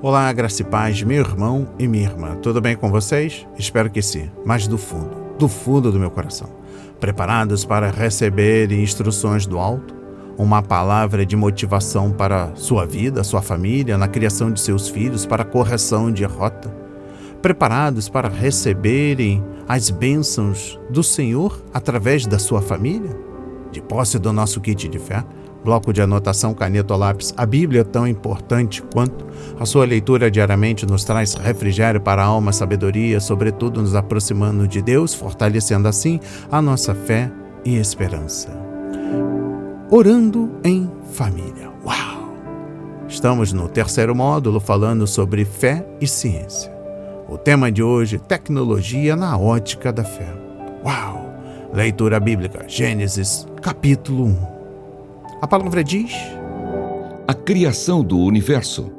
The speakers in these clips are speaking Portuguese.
Olá, graça e paz, meu irmão e minha irmã. Tudo bem com vocês? Espero que sim, mas do fundo do meu coração. Preparados para receber instruções do alto? Uma palavra de motivação para sua vida, sua família, na criação de seus filhos, para correção de rota? Preparados para receberem as bênçãos do Senhor através da sua família? De posse do nosso kit de fé? Bloco de anotação, caneta ou lápis. A Bíblia é tão importante quanto a sua leitura diariamente nos traz refrigério para a alma, sabedoria, sobretudo nos aproximando de Deus, fortalecendo assim a nossa fé e esperança. Orando em família. Uau! Estamos no terceiro módulo falando sobre fé e ciência. O tema de hoje, tecnologia na ótica da fé. Uau! Leitura bíblica, Gênesis, capítulo 1. A palavra diz: a criação do universo.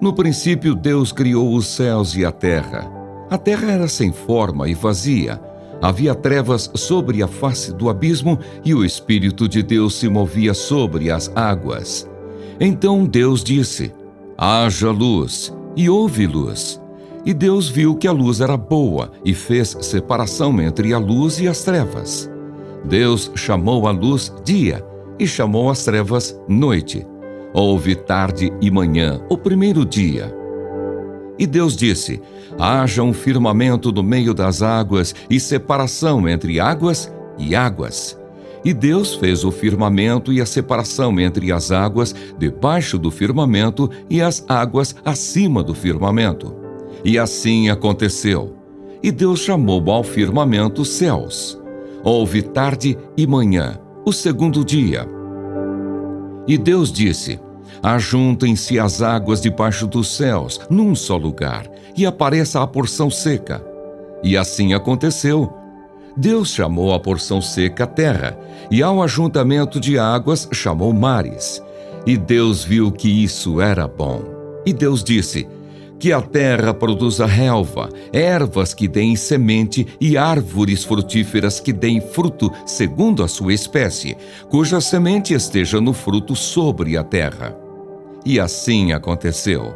No princípio, Deus criou os céus e a terra. A terra era sem forma e vazia. Havia trevas sobre a face do abismo e o Espírito de Deus se movia sobre as águas. Então Deus disse: haja luz, e houve luz. E Deus viu que a luz era boa e fez separação entre a luz e as trevas. Deus chamou a luz dia e chamou as trevas noite. Houve tarde e manhã, o primeiro dia. E Deus disse: haja um firmamento no meio das águas e separação entre águas e águas. E Deus fez o firmamento e a separação entre as águas debaixo do firmamento e as águas acima do firmamento. E assim aconteceu. E Deus chamou ao firmamento céus. Houve tarde e manhã, o segundo dia. E Deus disse: ajuntem-se as águas debaixo dos céus, num só lugar, e apareça a porção seca. E assim aconteceu. Deus chamou a porção seca terra, e ao ajuntamento de águas chamou mares. E Deus viu que isso era bom. E Deus disse: que a terra produza relva, ervas que deem semente e árvores frutíferas que deem fruto segundo a sua espécie, cuja semente esteja no fruto sobre a terra. E assim aconteceu.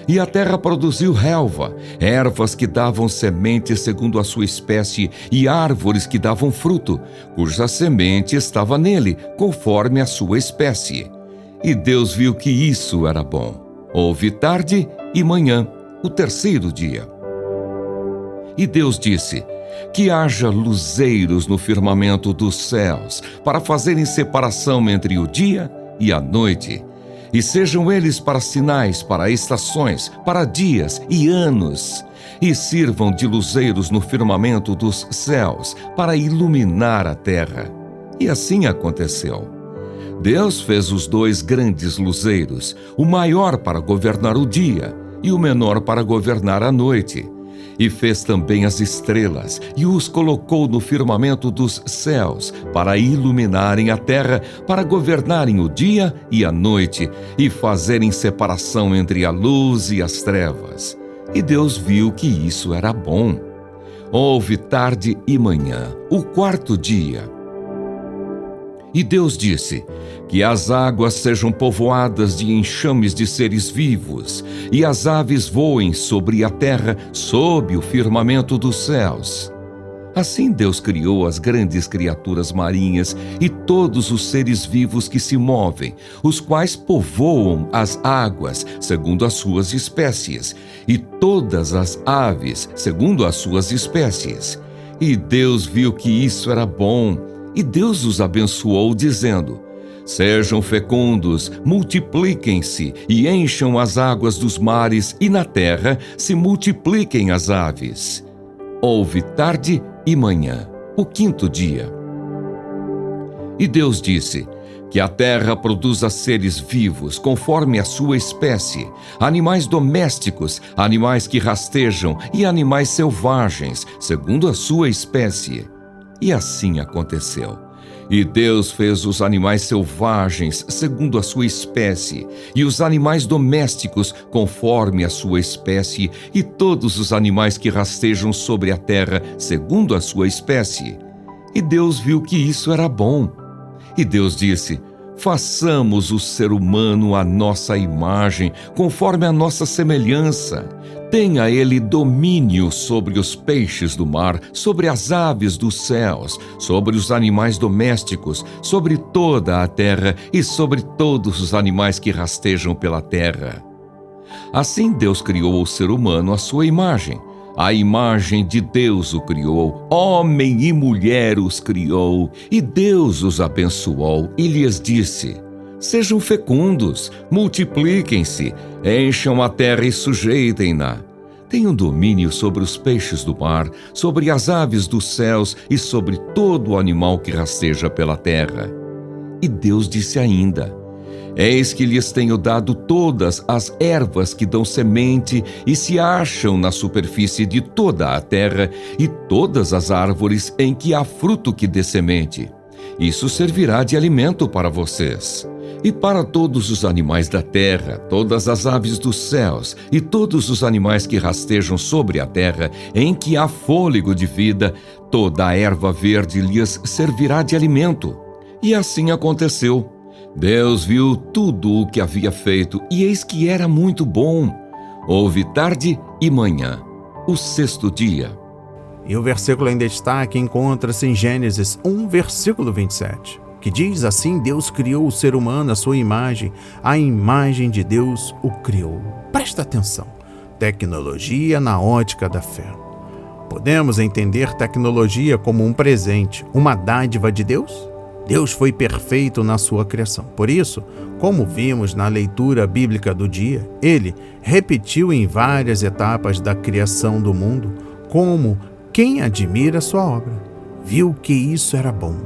E a terra produziu relva, ervas que davam semente segundo a sua espécie e árvores que davam fruto, cuja semente estava nele, conforme a sua espécie. E Deus viu que isso era bom. Houve tarde e manhã, o terceiro dia. E Deus disse: que haja luzeiros no firmamento dos céus, para fazerem separação entre o dia e a noite, e sejam eles para sinais, para estações, para dias e anos, e sirvam de luzeiros no firmamento dos céus, para iluminar a terra. E assim aconteceu. Deus fez os dois grandes luzeiros, o maior para governar o dia e o menor para governar a noite. E fez também as estrelas, e os colocou no firmamento dos céus, para iluminarem a terra, para governarem o dia e a noite, e fazerem separação entre a luz e as trevas. E Deus viu que isso era bom. Houve tarde e manhã, o quarto dia. E Deus disse: que as águas sejam povoadas de enxames de seres vivos, e as aves voem sobre a terra, sob o firmamento dos céus. Assim Deus criou as grandes criaturas marinhas e todos os seres vivos que se movem, os quais povoam as águas, segundo as suas espécies, e todas as aves, segundo as suas espécies. E Deus viu que isso era bom. E Deus os abençoou, dizendo: sejam fecundos, multipliquem-se e encham as águas dos mares, e na terra se multipliquem as aves. Houve tarde e manhã, o quinto dia. E Deus disse: que a terra produza seres vivos, conforme a sua espécie, animais domésticos, animais que rastejam e animais selvagens, segundo a sua espécie. E assim aconteceu. E Deus fez os animais selvagens segundo a sua espécie, e os animais domésticos conforme a sua espécie, e todos os animais que rastejam sobre a terra segundo a sua espécie. E Deus viu que isso era bom. E Deus disse: Façamos o ser humano à nossa imagem, conforme a nossa semelhança. Tenha ele domínio sobre os peixes do mar, sobre as aves dos céus, sobre os animais domésticos, sobre toda a terra e sobre todos os animais que rastejam pela terra. Assim Deus criou o ser humano à sua imagem. A imagem de Deus o criou, homem e mulher os criou, e Deus os abençoou e lhes disse: sejam fecundos, multipliquem-se, encham a terra e sujeitem-na. Tenham domínio sobre os peixes do mar, sobre as aves dos céus e sobre todo o animal que rasteja pela terra. E Deus disse ainda: eis que lhes tenho dado todas as ervas que dão semente e se acham na superfície de toda a terra, e todas as árvores em que há fruto que dê semente. Isso servirá de alimento para vocês. E para todos os animais da terra, todas as aves dos céus e todos os animais que rastejam sobre a terra, em que há fôlego de vida, toda a erva verde lhes servirá de alimento. E assim aconteceu. Deus viu tudo o que havia feito, e eis que era muito bom. Houve tarde e manhã, o sexto dia. E o versículo em destaque encontra-se em Gênesis 1, versículo 27, que diz assim: Deus criou o ser humano à sua imagem, a imagem de Deus o criou. Presta atenção, tecnologia na ótica da fé. Podemos entender tecnologia como um presente, uma dádiva de Deus? Deus foi perfeito na sua criação. Por isso, como vimos na leitura bíblica do dia, ele repetiu em várias etapas da criação do mundo, como quem admira sua obra. Viu que isso era bom.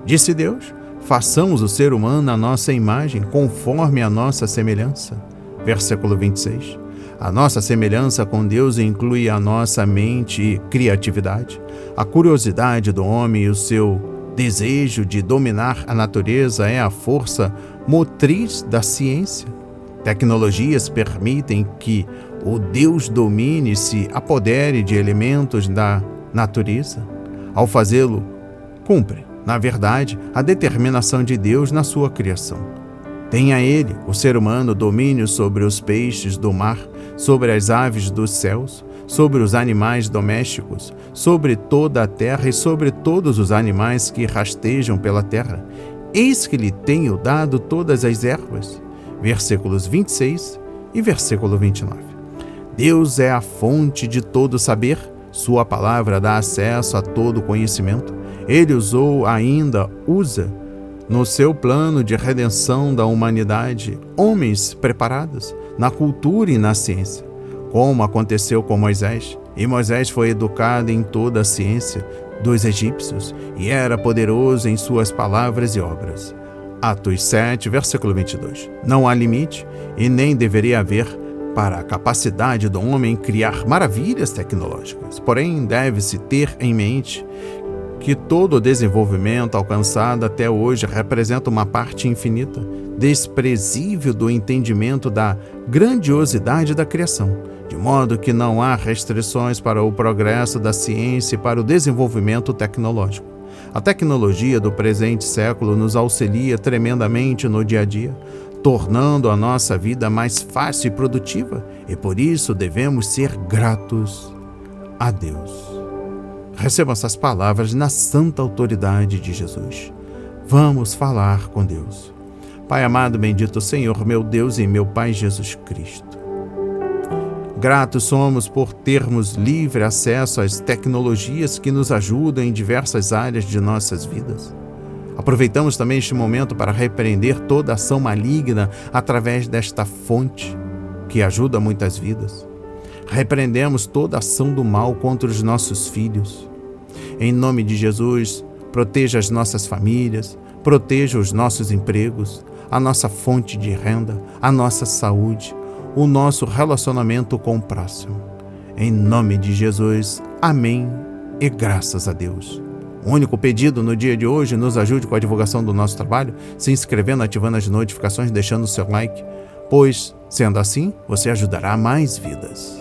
Disse Deus: façamos o ser humano à nossa imagem, conforme a nossa semelhança. Versículo 26. A nossa semelhança com Deus inclui a nossa mente e criatividade, a curiosidade do homem e o seu desejo de dominar a natureza é a força motriz da ciência. Tecnologias permitem que o Deus domine e se apodere de elementos da natureza. Ao fazê-lo, cumpre, na verdade, a determinação de Deus na sua criação. Tenha ele, o ser humano, domínio sobre os peixes do mar, sobre as aves dos céus, sobre os animais domésticos, sobre toda a terra e sobre todos os animais que rastejam pela terra. Eis que lhe tenho dado todas as ervas. Versículos 26 e versículo 29. Deus é a fonte de todo saber, sua palavra dá acesso a todo conhecimento. Ele usa no seu plano de redenção da humanidade homens preparados na cultura e na ciência, como aconteceu com Moisés. E Moisés foi educado em toda a ciência dos egípcios e era poderoso em suas palavras e obras. Atos 7, versículo 22. Não há limite e nem deveria haver para a capacidade do homem criar maravilhas tecnológicas. Porém, deve-se ter em mente que todo o desenvolvimento alcançado até hoje representa uma parte infinita, desprezível do entendimento da grandiosidade da criação, de modo que não há restrições para o progresso da ciência e para o desenvolvimento tecnológico. A tecnologia do presente século nos auxilia tremendamente no dia a dia, tornando a nossa vida mais fácil e produtiva, e por isso devemos ser gratos a Deus. Receba essas palavras na santa autoridade de Jesus. Vamos falar com Deus. Pai amado, bendito Senhor, meu Deus e meu Pai Jesus Cristo. Gratos somos por termos livre acesso às tecnologias que nos ajudam em diversas áreas de nossas vidas. Aproveitamos também este momento para repreender toda ação maligna através desta fonte que ajuda muitas vidas. Repreendemos toda ação do mal contra os nossos filhos. Em nome de Jesus, proteja as nossas famílias, proteja os nossos empregos, a nossa fonte de renda, a nossa saúde, o nosso relacionamento com o próximo. Em nome de Jesus, amém e graças a Deus. O único pedido no dia de hoje: nos ajude com a divulgação do nosso trabalho, se inscrevendo, ativando as notificações, deixando o seu like, pois, sendo assim, você ajudará mais vidas.